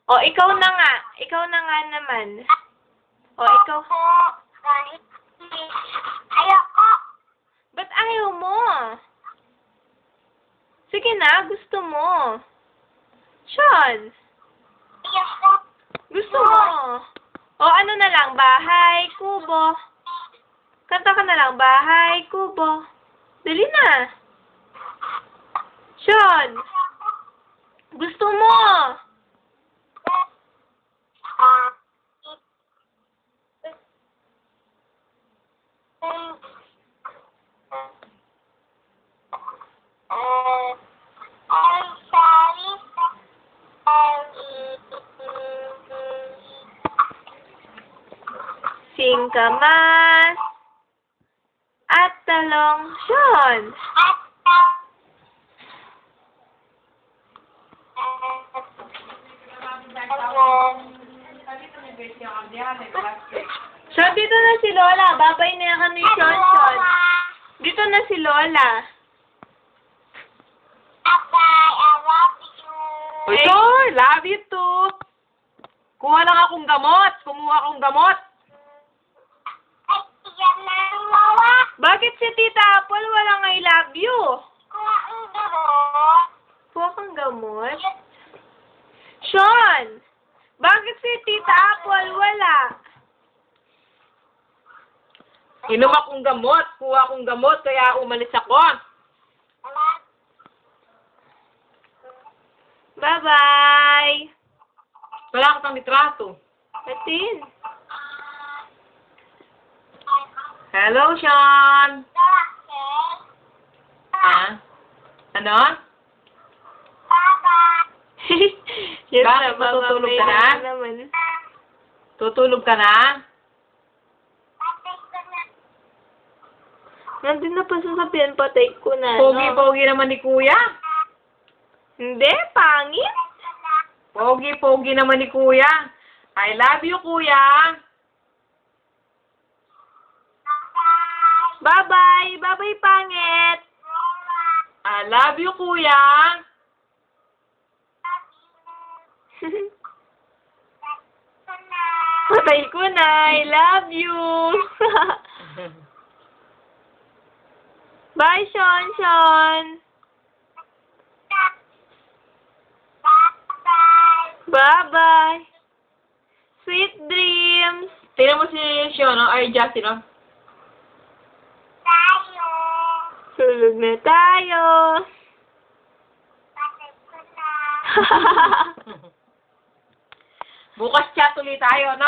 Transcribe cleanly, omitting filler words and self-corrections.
O, ikaw na nga. Ikaw na nga naman. O, ikaw. Ayoko. Ba't ayaw mo? Sige na, gusto mo. Sean, Ayoko. gusto mo. O, ano na lang, bahay, kubo. Kanta ka na lang, bahay, kubo. Dali na. Sean, gusto mo. I'm sorry. Singkamas at talong. Sean, Sean, dito na si Lola. Babay na yan ni Sean, Sean. Dito na si Lola. Ito, love you too. Kuha lang akong gamot. Kumuha akong gamot. Bakit si Tita Apple walang I love you? Kuha kang gamot? Sean, bakit si Tita Apple wala? Inom akong gamot. Kuha akong gamot, kaya umalis ako. Bye-bye. Wala ko pang litrato. Atin. Hello, Sean. Ha? Ano? Yan Bakit? na, Matutulog mamamay ka na? naman. Tutulog ka na? Nandun na pa sasabihan, patay ko na. Pogi-pogi naman ni Kuya. Hindi, pangit. Pogi-pogi naman ni Kuya. I love you, Kuya. Bye-bye. Bye-bye, pangit. I love you, Kuya. Patay ko na. I love you. Bye, Sean, Sean. Bye-bye. Sweet dreams. Tingnan mo si Sean, no? Ay, Justin, no? Tulog na tayo. Bukas chat ulit tayo, no?